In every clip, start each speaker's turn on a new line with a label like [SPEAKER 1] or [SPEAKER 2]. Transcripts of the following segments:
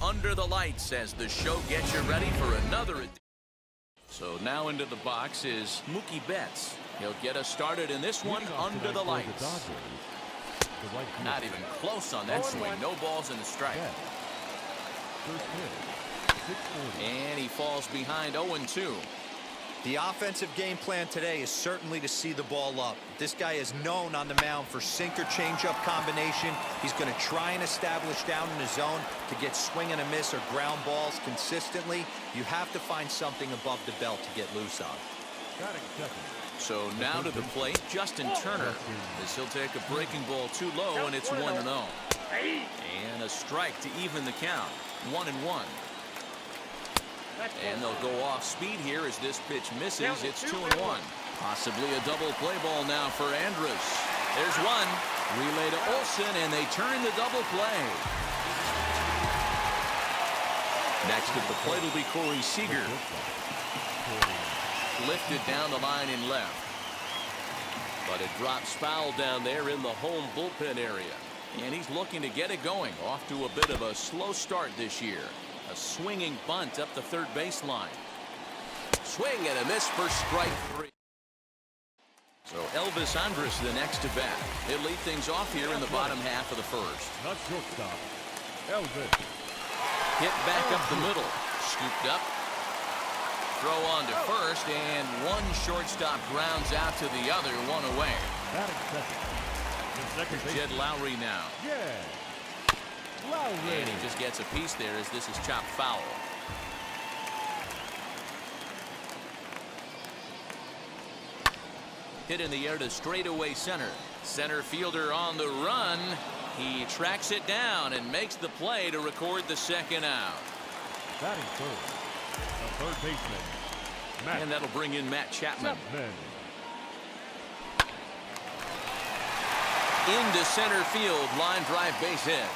[SPEAKER 1] Under the Lights as the show gets you ready for another edition. So now into the box is Mookie Betts. He'll get us started in this one under the lights. Not even close on that swing. No balls and a strike. And he falls behind 0-2.
[SPEAKER 2] The offensive game plan today is certainly to see the ball up. This guy is known on the mound for sinker changeup combination. He's going to try and establish down in the zone to get swing and a miss or ground balls consistently. You have to find something above the belt to get loose on.
[SPEAKER 1] So now to the plate, Justin Turner, as he'll take a breaking ball too low, and it's 1-0. And a strike to even the count, 1-1. And they'll go off speed here as this pitch misses. It's 2-1. Possibly a double play ball now for Andrus. There's one. Relay to Olsen, and they turn the double play. Next at the plate will be Corey Seeger. Lifted down the line in left. But it drops foul down there in the home bullpen area. And he's looking to get it going. Off to a bit of a slow start this year. A swinging bunt up the third baseline. Swing and a miss for strike 3. So Elvis Andrus the next to bat. He'll lead things off here in the bottom half of the first.
[SPEAKER 3] Not shortstop. Elvis.
[SPEAKER 1] Hit back up the middle. Scooped up. Throw on to first, and one shortstop grounds out to the other, one away. Jed Lowry now.
[SPEAKER 3] Yeah. Lowry.
[SPEAKER 1] And he just gets a piece there as this is chopped foul. Hit in the air to straightaway center. Center fielder on the run. He tracks it down and makes the play to record the second out.
[SPEAKER 3] Batting third. The third baseman.
[SPEAKER 1] And that'll bring in Matt Chapman. Into center field, line drive base hit.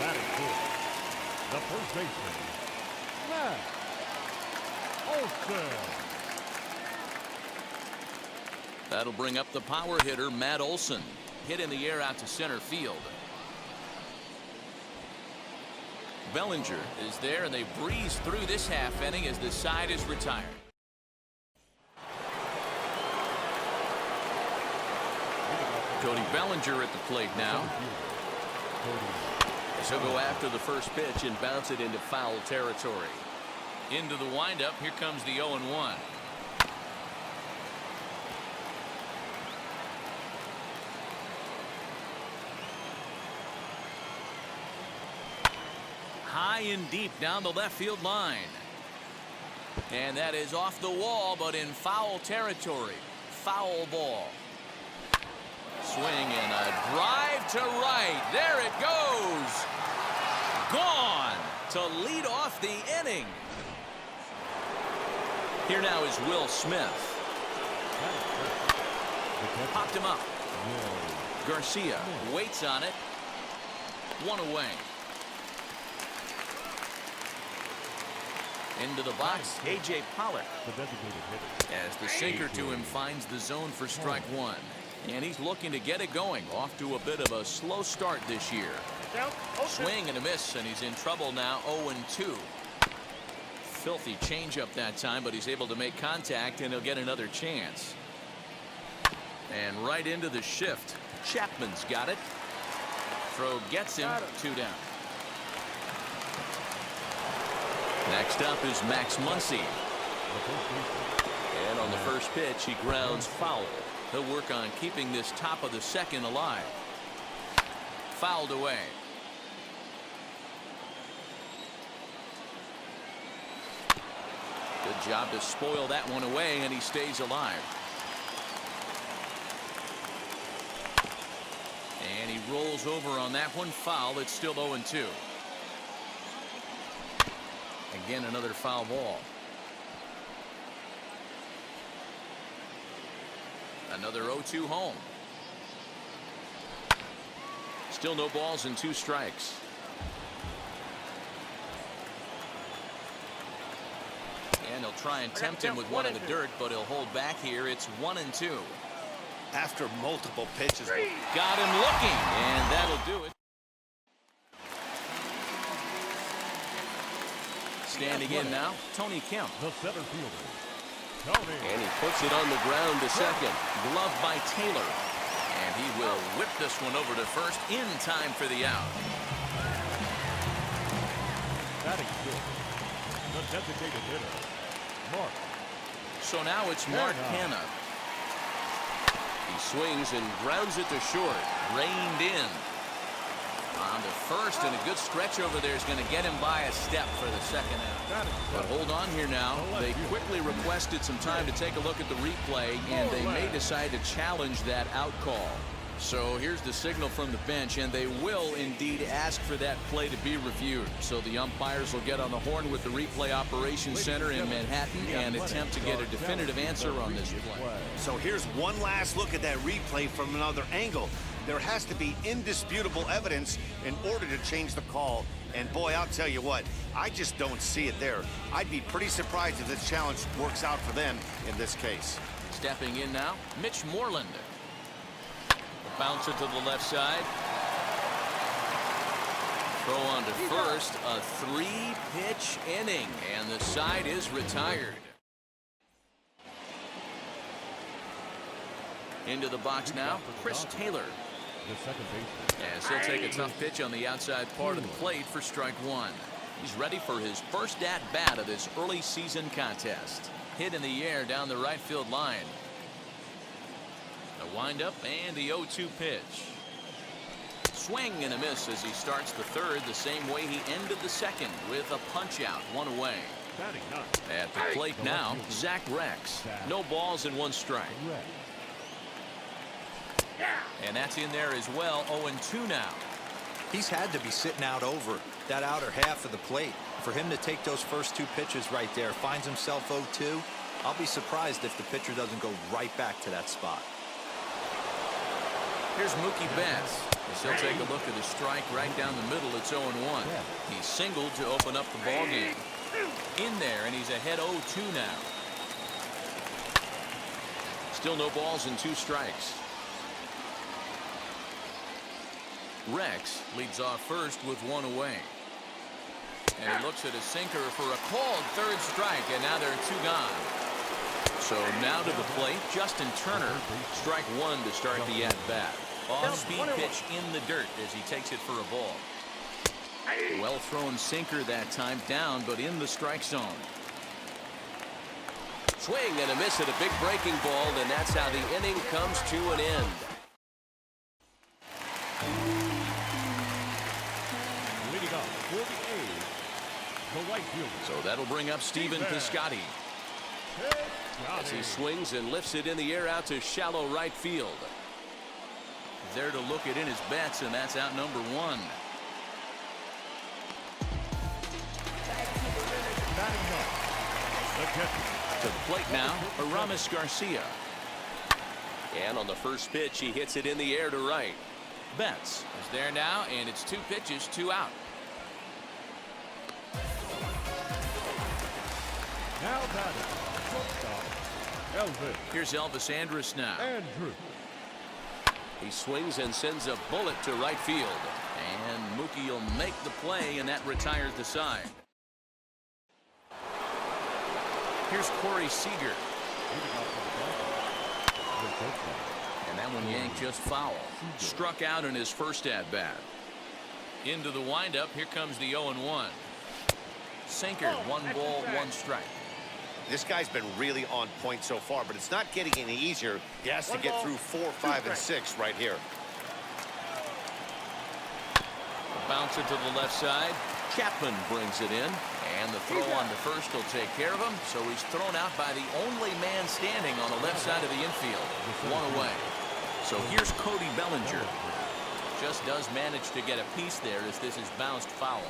[SPEAKER 3] Batting fourth. The first baseman. Matt Olsen.
[SPEAKER 1] That'll bring up the power hitter, Matt Olsen. Hit in the air out to center field. Bellinger is there, and they breeze through this half inning as the side is retired. Cody Bellinger at the plate now. So go after the first pitch and bounce it into foul territory. Into the windup. Here comes the 0-1. High and deep down the left field line. And that is off the wall, but in foul territory. Foul ball. Swing and a drive to right. There it goes. Gone to lead off the inning. Here now is Will Smith. Popped him up. Garcia waits on it. One away. Into the box, A.J. Pollock. As the sinker to him finds the zone for strike one. And he's looking to get it going. Off to a bit of a slow start this year. Swing and a miss, and he's in trouble now, 0-2. Filthy changeup that time, but he's able to make contact, and he'll get another chance. And right into the shift. Chapman's got it. Throw gets him, 2 down. Next up is Max Muncie. And on the first pitch, he grounds foul. He'll work on keeping this top of the second alive. Fouled away. Good job to spoil that one away, and he stays alive. And he rolls over on that one. Foul. It's still 0-2. Again, another foul ball. Another 0-2 home. Still no balls and 2 strikes. And he'll try and tempt him with one in the dirt, but he'll hold back here. It's 1-2.
[SPEAKER 4] after multiple pitches.
[SPEAKER 1] Got him looking, and that'll do it. Standing in now, Tony Kemp.
[SPEAKER 3] The center fielder, Tony.
[SPEAKER 1] And he puts it on the ground to second. Glove by Taylor. And he will whip this one over to first in time for the out.
[SPEAKER 3] Batting good. The designated hitter, Mark.
[SPEAKER 1] So now it's Mark Hanna. He swings and grounds it to short. Reined in. On to first, and a good stretch over there is going to get him by a step for the second out. But hold on here now. They quickly requested some time to take a look at the replay, and they may decide to challenge that out call. So here's the signal from the bench, and they will indeed ask for that play to be reviewed. So the umpires will get on the horn with the replay operations center in Manhattan and attempt to get a definitive answer on this play.
[SPEAKER 4] So here's one last look at that replay from another angle. There has to be indisputable evidence in order to change the call. And boy, I'll tell you what, I just don't see it there. I'd be pretty surprised if this challenge works out for them in this case.
[SPEAKER 1] Stepping in now, Mitch Moreland. Bounce it to the left side. Throw on to first. A 3-pitch inning, and the side is retired. Into the box now, Chris Taylor.
[SPEAKER 3] The second baseman.
[SPEAKER 1] As he'll take a tough pitch on the outside part of the plate for strike one. He's ready for his first at-bat of this early season contest. Hit in the air down the right field line. The windup and the 0-2 pitch. Swing and a miss as he starts the third the same way he ended the second with a punch out, one away. At the plate now, Zach Rex. No balls and 1 strike. And that's in there as well. 0-2 now.
[SPEAKER 2] He's had to be sitting out over that outer half of the plate. For him to take those first 2 pitches right there, finds himself 0-2. I'll be surprised if the pitcher doesn't go right back to that spot.
[SPEAKER 1] Here's Mookie Betts. As he'll take a look at the strike right down the middle. It's 0-1. He singled to open up the ball game. In there, and he's ahead 0-2 now. Still no balls and 2 strikes. Rex leads off first with 1 away. And he looks at a sinker for a called 3rd strike, and now there are 2 gone. So now to the plate, Justin Turner. Strike 1 to start the at-bat. Off-speed pitch in the dirt as he takes it for a ball. Well-thrown sinker that time, down, but in the strike zone. Swing and a miss at a big breaking ball, and that's how the inning comes to an end.
[SPEAKER 3] Leading up for the A's, the right fielder.
[SPEAKER 1] So that'll bring up Stephen Piscotty. As he swings and lifts it in the air out to shallow right field. There to look it in his bets, and that's out number 1. To the plate now, Aramis Garcia. And on the first pitch, he hits it in the air to right. Betts is there now, and it's 2 pitches, 2 out.
[SPEAKER 3] Now batting, shortstop, Elvis.
[SPEAKER 1] Here's Elvis Andrus now.
[SPEAKER 3] Andrew.
[SPEAKER 1] He swings and sends a bullet to right field. And Mookie will make the play, and that retires the side. Here's Corey Seeger. And that one yanked just foul. Struck out in his first at-bat. Into the windup, here comes the 0-1. Sinker, 1 ball, 1 strike.
[SPEAKER 4] This guy's been really on point so far, but it's not getting any easier. He has to get through 4, 5, and 6 right here.
[SPEAKER 1] Bounce it to the left side. Chapman brings it in. And the throw on to first will take care of him. So he's thrown out by the only man standing on the left side of the infield. 1 away. So here's Cody Bellinger. Just does manage to get a piece there as this is bounced foul.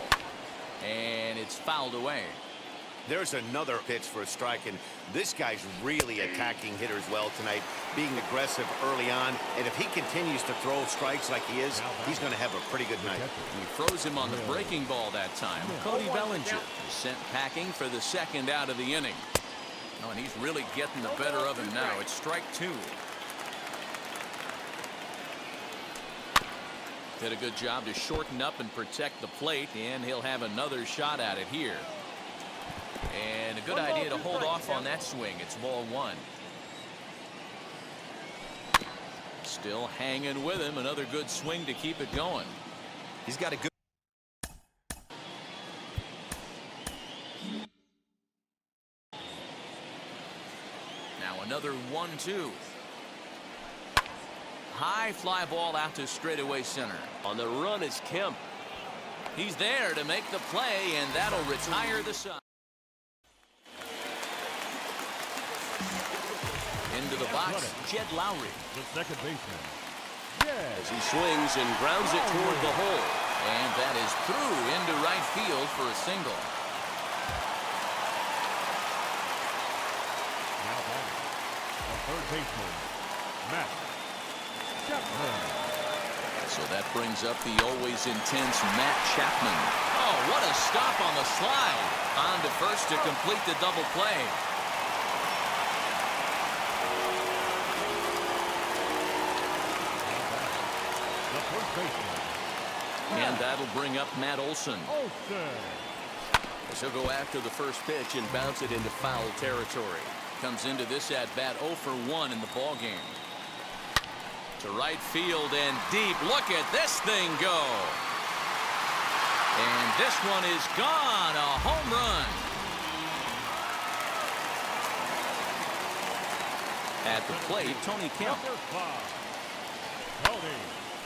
[SPEAKER 1] And it's fouled away.
[SPEAKER 4] There's another pitch for a strike, and this guy's really attacking hitters well tonight, being aggressive early on. And if he continues to throw strikes like he is, he's going to have a pretty good night.
[SPEAKER 1] He froze him on the breaking ball that time. Cody Bellinger is sent packing for the second out of the inning. Oh, and he's really getting the better of him now. It's strike 2. Did a good job to shorten up and protect the plate, and he'll have another shot at it here. And a good idea to hold off on that swing. It's ball one. Still hanging with him. Another good swing to keep it going.
[SPEAKER 2] He's got a good.
[SPEAKER 1] Now another 1-2. High fly ball out to straightaway center. On the run is Kemp. He's there to make the play, and that'll retire the side. Into the box, Jed Lowry.
[SPEAKER 3] The second baseman.
[SPEAKER 1] As he swings and grounds it toward the hole. And that is through into right field for a single.
[SPEAKER 3] Now batting. The third baseman, Matt Chapman.
[SPEAKER 1] So that brings up the always intense Matt Chapman. Oh, what a stop on the slide. On to first to complete the double play.
[SPEAKER 3] The first baseman.
[SPEAKER 1] And that'll bring up Matt Olson. As he'll go after the first pitch and bounce it into foul territory. Comes into this at bat 0 for 1 in the ball game. To right field and deep. Look at this thing go. And this one is gone. A home run. At the plate, Tony Kemp.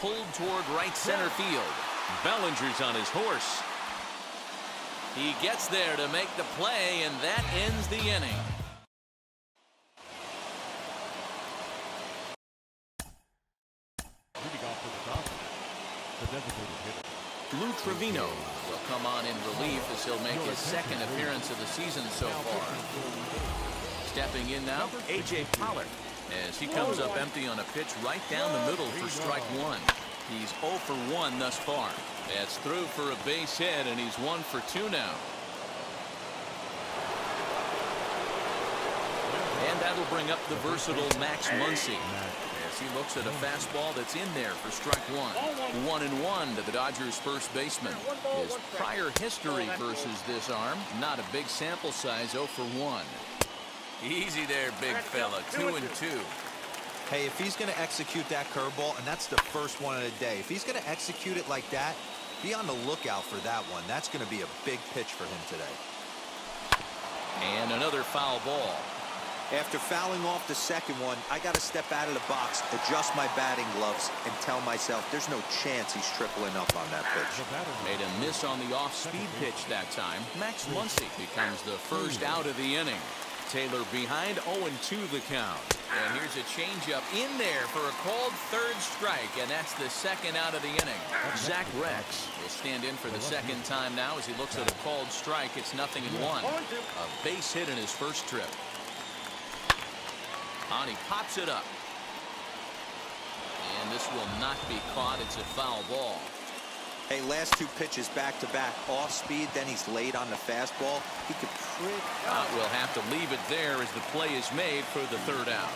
[SPEAKER 1] Pulled toward right center field. Bellinger's on his horse. He gets there to make the play, and that ends the inning. Lou Trevino will come on in relief as he'll make his second appearance of the season so far. Stepping in now, A.J. Pollard, as he comes up empty on a pitch right down the middle for strike one. He's 0 for 1 thus far. That's through for a base hit, and he's 1 for 2 now. And that'll bring up the versatile Max Muncie. As he looks at a fastball that's in there for strike one. 1-1 to the Dodgers' first baseman. His prior history versus this arm, not a big sample size, 0 for 1. Easy there, big fella. 2-2.
[SPEAKER 2] Hey, if he's going to execute that curveball, and that's the first one of the day, if he's going to execute it like that, be on the lookout for that one. That's going to be a big pitch for him today.
[SPEAKER 1] And another foul ball.
[SPEAKER 2] After fouling off the second one, I got to step out of the box, adjust my batting gloves, and tell myself there's no chance he's tripling up on that pitch.
[SPEAKER 1] Made a miss on the off-speed pitch that time. Max Muncie becomes the first out of the inning. Taylor behind, 0-2 the count. And here's a changeup in there for a called third strike, and that's the second out of the inning. Zach Rex will stand in for the second time now as he looks at a called strike. It's 0-1. A base hit in his first trip. And he pops it up. And this will not be caught. It's a foul ball.
[SPEAKER 2] Hey, last two pitches back-to-back off speed, then he's late on the fastball. He could
[SPEAKER 1] we'll have to leave it there as the play is made for the third out.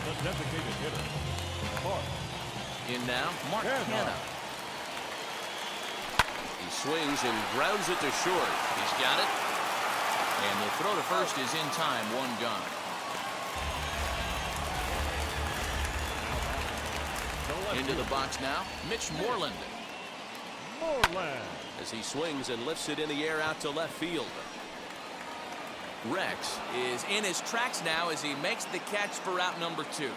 [SPEAKER 3] The designated hitter, Mark.
[SPEAKER 1] In now, Mark Hanna. He swings and grounds it to short. He's got it. And the throw to first is in time. 1 gone. Into the box now, Mitch Moreland. As he swings and lifts it in the air out to left field. Rex is in his tracks now as he makes the catch for out number 2.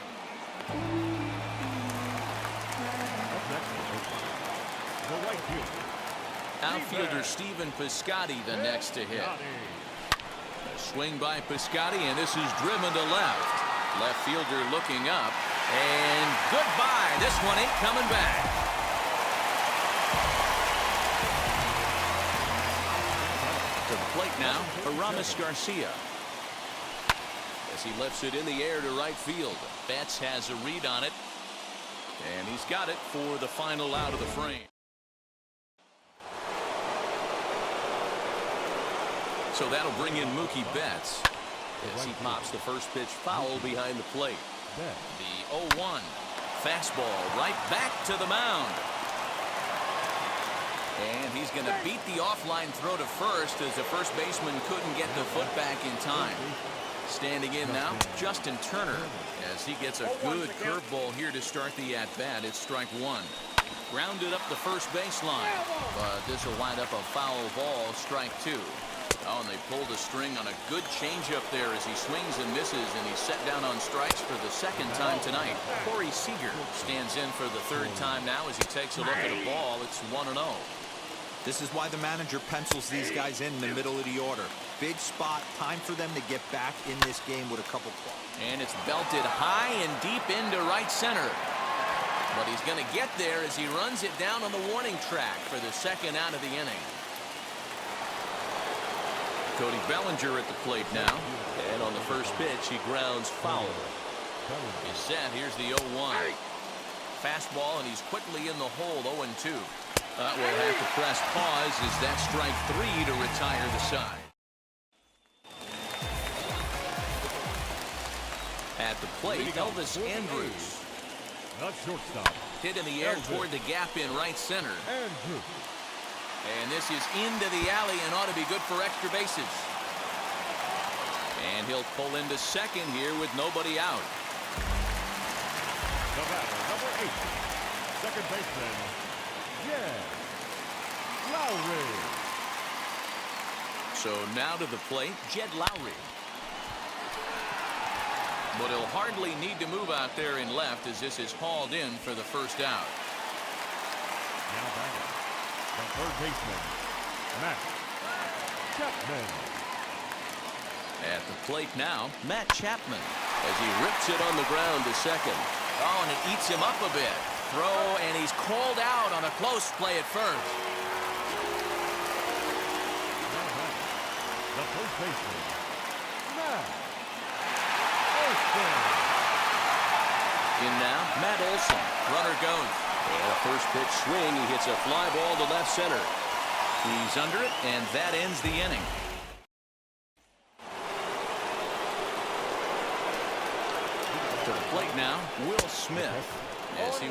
[SPEAKER 1] Outfielder Stephen Piscotty the next to hit. A swing by Piscotty, and this is driven to left. Left fielder looking up, and goodbye. This one ain't coming back. To the plate now, Aramis Garcia. As he lifts it in the air to right field. Betts has a read on it, and he's got it for the final out of the frame. So that'll bring in Mookie Betts as he pops the first pitch foul behind the plate. The 0-1 fastball right back to the mound. And he's going to beat the offline throw to first as the first baseman couldn't get the foot back in time. Standing in now, Justin Turner, as he gets a good curveball here to start the at-bat. It's strike one. Grounded up the first baseline, but this will wind up a foul ball, strike two. Oh, and they pulled a string on a good changeup there as he swings and misses, and he's set down on strikes for the second time tonight. Corey Seeger stands in for the third time now as he takes a look at a ball. It's 1-0.
[SPEAKER 2] This is why the manager pencils these guys in the middle of the order. Big spot, time for them to get back in this game with a couple claws.
[SPEAKER 1] And it's belted high and deep into right center. But he's going to get there as he runs it down on the warning track for the second out of the inning. Cody Bellinger at the plate now. And on the first pitch, he grounds foul. He's set. Here's the 0-1. Fastball, and he's quickly in the hole, 0-2. We'll have to press pause as that's strike three to retire the side. At the plate, Elvis Andrews.
[SPEAKER 3] Not shortstop.
[SPEAKER 1] Hit in the air toward the gap in right center. And this is into the alley and ought to be good for extra bases. And he'll pull into second here with nobody out.
[SPEAKER 3] The batter, number 8, second baseman, Lowry.
[SPEAKER 1] So now to the plate, Jed Lowry. But he'll hardly need to move out there in left as this is hauled in for the first out.
[SPEAKER 3] Now batting, the third baseman, Matt Chapman.
[SPEAKER 1] At the plate now, Matt Chapman as he rips it on the ground to second. Oh, and it eats him up a bit. Throw, and he's called out on a close play at first.
[SPEAKER 3] The first baseman, Matt Olson.
[SPEAKER 1] In now, Matt Olson. Runner goes. And a first pitch swing. He hits a fly ball to left center. He's under it, and that ends the inning. To the plate now, Will Smith. As he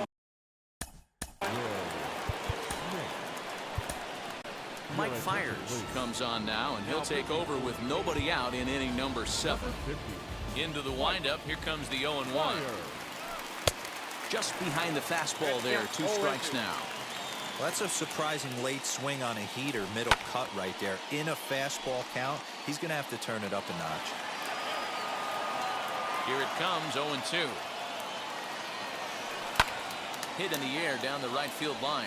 [SPEAKER 1] Mike Fiers comes on now, and he'll take over with nobody out in inning number 7. Into the windup, here comes the 0-1. Just behind the fastball there, 2 strikes now.
[SPEAKER 2] Well, that's a surprising late swing on a heater, middle cut right there. In a fastball count, he's going to have to turn it up a notch.
[SPEAKER 1] Here it comes, 0-2. Hit in the air down the right field line.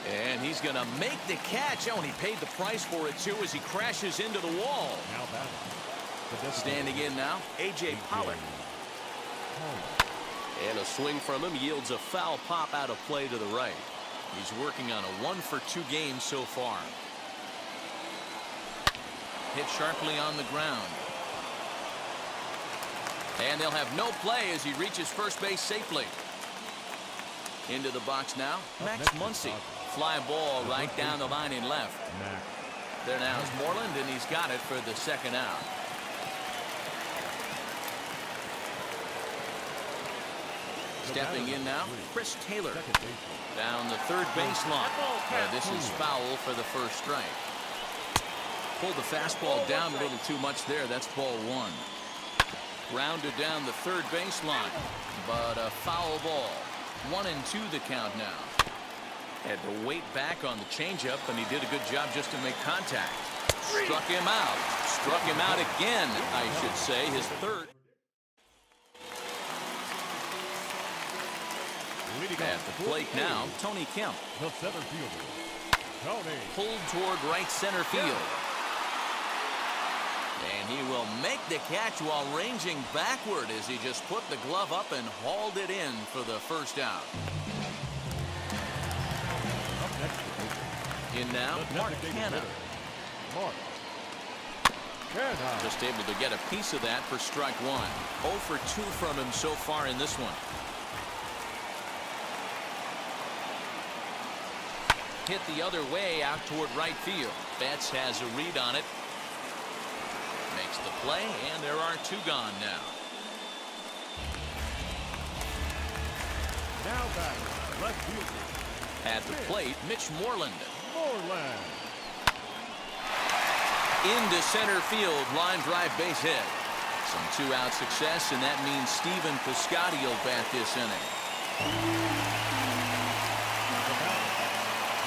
[SPEAKER 1] And he's going to make the catch. Oh, and he paid the price for it, too, as he crashes into the wall.
[SPEAKER 3] Now batting.
[SPEAKER 1] Standing in now, A.J. Pollock. And a swing from him yields a foul pop out of play to the right. He's working on a 1-for-2 game so far. Hit sharply on the ground. And they'll have no play as he reaches first base safely. Into the box now, Max Muncie. Fly ball right down the line in left. There now is Moreland, and he's got it for the second out. Stepping in now, Chris Taylor. Down the third baseline. This is foul for the first strike. Pulled the fastball down a little too much there. That's ball 1. Rounded down the third baseline, but a foul ball. 1-2 the count now. Had to wait back on the changeup, and he did a good job just to make contact. Struck him out. Struck him out again, I should say, his third. At the plate now, Tony Kemp.
[SPEAKER 3] The center fielder, Tony.
[SPEAKER 1] Pulled toward right center field. And he will make the catch while ranging backward as he just put the glove up and hauled it in for the first out. In now, Mark Canha. Just able to get a piece of that for strike 1. 0-for-2 from him so far in this one. hit the other way out toward right field. Betts has a read on it. Makes the play, and there are two gone now.
[SPEAKER 3] Now back, left fielder.
[SPEAKER 1] At the plate, Mitch Moreland.
[SPEAKER 3] Moreland.
[SPEAKER 1] Into center field, line drive base hit. Some two-out success, and that means Stephen Piscotty will bat this inning.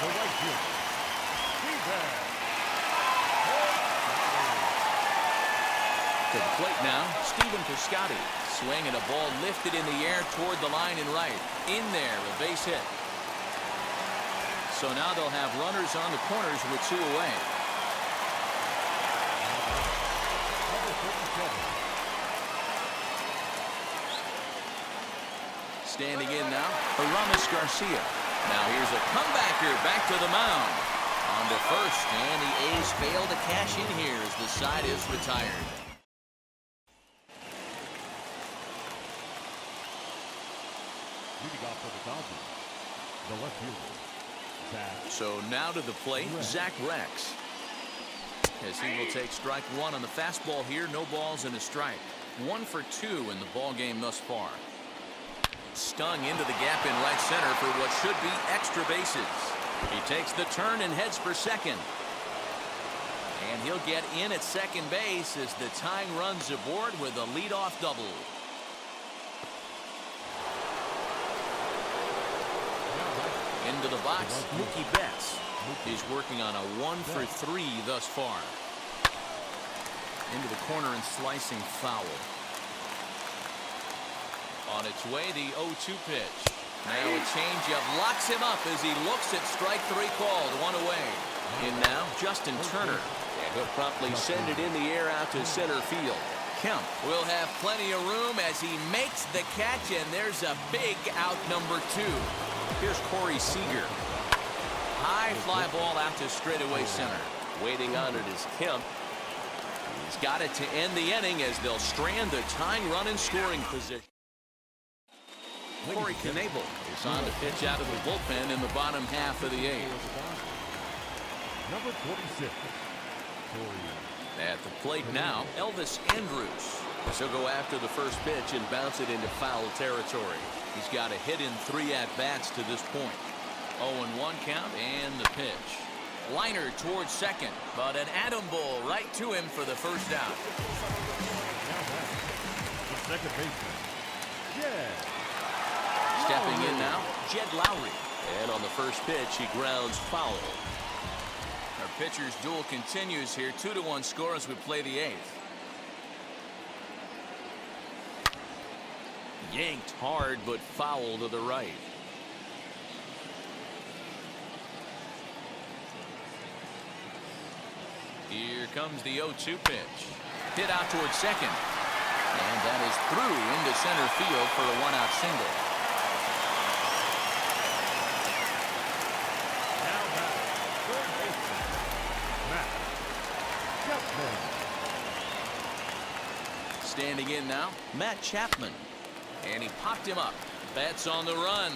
[SPEAKER 3] The right fielder. Seeger.
[SPEAKER 1] To the plate now, Stephen Piscotty. Swinging a ball lifted in the air toward the line and right. In there, a base hit. So now they'll have runners on the corners with two away. Standing in now, Aramis Garcia. Now here's a comebacker back to the mound. On to first, and the A's fail to cash in here as the side is retired.
[SPEAKER 3] Leading off for the Dodgers, the left fielder, Zach.
[SPEAKER 1] So now to the plate, Zach Rex. As he will take strike one on the fastball here, no balls and a strike. 1 for 2 in the ball game thus far. Stung into the gap in right center for what should be extra bases. He takes the turn and heads for second. And he'll get in at second base as the tying runs aboard with a leadoff double. Into the box, Mookie Betts. He's working on a 1 for 3 thus far. Into the corner and slicing foul. On its way, the 0-2 pitch. Now a changeup locks him up as he looks at strike 3 called. 1 away. In now, Justin Turner. And he'll promptly send it in the air out to center field. Kemp will have plenty of room as he makes the catch, and there's a big out number 2. Here's Corey Seeger. High fly ball out to straightaway center. Waiting on it is Kemp. He's got it to end the inning as they'll strand the tying run in scoring position. Corey Knebel is on to pitch out of the bullpen in the bottom half of the 8th.
[SPEAKER 3] Number 46.
[SPEAKER 1] At the plate now, Elvis Andrus. He'll go after the first pitch and bounce it into foul territory. He's got a hit in 3 at-bats to this point. 0-1 count and the pitch. Liner towards second, but an atom ball right to him for the first out.
[SPEAKER 3] The second baseman, Jed.
[SPEAKER 1] Stepping in now, Jed Lowry. And on the first pitch, he grounds foul. Our pitcher's duel continues here. 2-1 score as we play the 8th. Yanked hard, but foul to the right. Here comes the 0-2 pitch. Hit out towards second. And that is through into center field for a 1-out single.
[SPEAKER 3] Now back, third baseman, Matt Chapman.
[SPEAKER 1] Standing in now, Matt Chapman. And he popped him up. Bats on the run.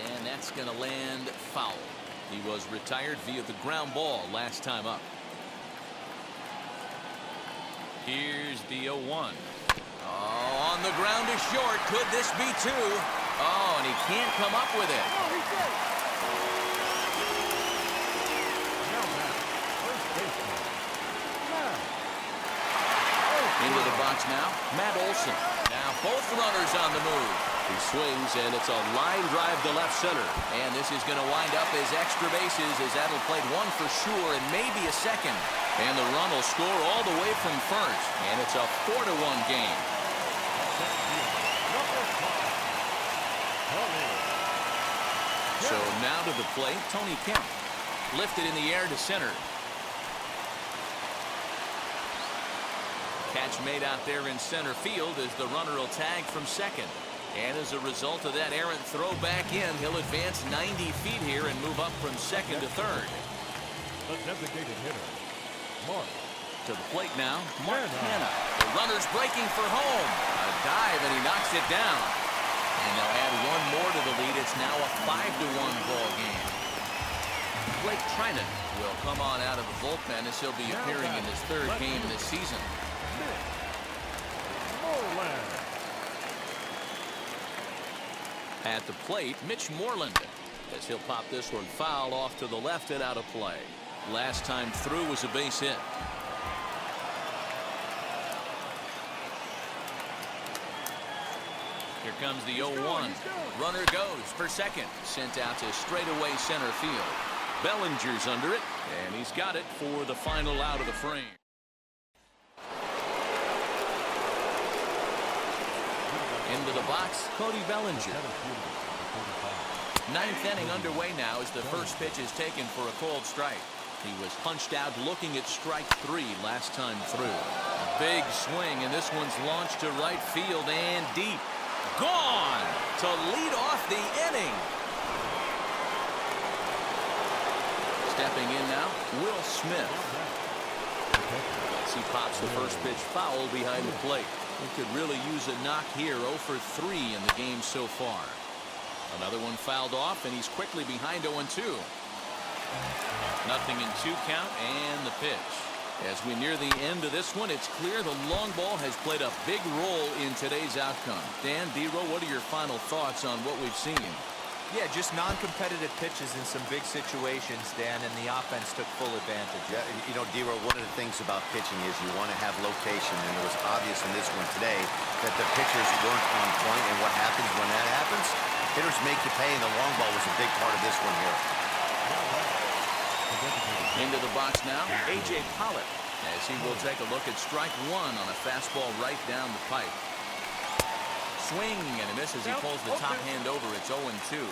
[SPEAKER 1] And that's going to land foul. He was retired via the ground ball last time up. Here's the 0-1. Oh, on the ground is short. Could this be 2? Oh, and he can't come up with it.
[SPEAKER 3] Now back, first baseman, Matt.
[SPEAKER 1] Into the box now, Matt Olson. Now both runners on the move. He swings, and it's a line drive to left center. And this is going to wind up as extra bases as that'll play 1 for sure and maybe a second. And the run will score all the way from first. And it's a 4-1 game. So now to the plate, Tony Kemp. Lifted in the air to center. Catch made out there in center field as the runner will tag from second. And as a result of that errant throw back in, he'll advance 90 feet here and move up from second to third.
[SPEAKER 3] The designated hitter, Mark.
[SPEAKER 1] To the plate now, Mark Hanna. The runner's breaking for home. A dive, and he knocks it down. And they'll add 1 more to the lead. It's now a 5-1 ball game. Blake Trinan will come on out of the bullpen as he'll be appearing in his third game this season. At the plate, Mitch Moreland, as he'll pop this one foul off to the left and out of play. Last time through was a base hit. Here comes the 0-1. Runner goes for second. Sent out to straightaway center field. Bellinger's under it, and he's got it for the final out of the frame. Into the box, Cody Bellinger. Ninth inning underway now as the first pitch is taken for a called strike. He was punched out looking at strike 3 last time through. A big swing, and this one's launched to right field and deep. Gone to lead off the inning. Stepping in now, Will Smith. As he pops the first pitch foul behind the plate. He could really use a knock here. 0 for 3 in the game so far. Another one fouled off, and he's quickly behind 0-2. Nothing in 2 count, and the pitch. As we near the end of this one, it's clear the long ball has played a big role in today's outcome. Dan, D-Row, what are your final thoughts on what we've seen?
[SPEAKER 2] Yeah, just non-competitive pitches in some big situations, Dan, and the offense took full advantage.
[SPEAKER 4] Yeah, you know, D-Row, one of the things about pitching is you want to have location, and it was obvious in this one today that the pitchers weren't on point, and what happens when that happens? Hitters make you pay, and the long ball was a big part of this one here.
[SPEAKER 1] Into the box now, A.J. Pollock, as he will take a look at strike 1 on a fastball right down the pipe. Swing and a miss as he pulls the top hand over. It's 0-2.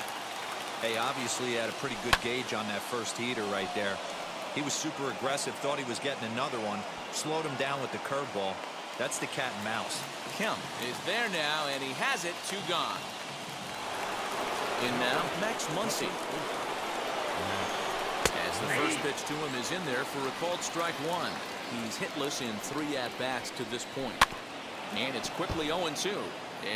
[SPEAKER 2] Hey, obviously he had a pretty good gauge on that first heater right there. He was super aggressive, thought he was getting another one, slowed him down with the curveball. That's the cat and mouse.
[SPEAKER 1] Kemp is there now, and he has it. 2 gone. In now, Max Muncie. As the first pitch to him is in there for a called strike 1. He's hitless in 3 at-bats to this point. And it's quickly 0-2.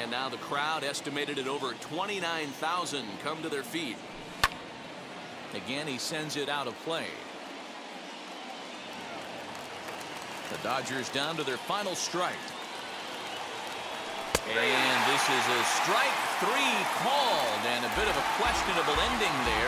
[SPEAKER 1] And now the crowd, estimated at over 29,000, come to their feet. Again, he sends it out of play. The Dodgers down to their final strike. And this is a strike 3 called, and a bit of a questionable ending there.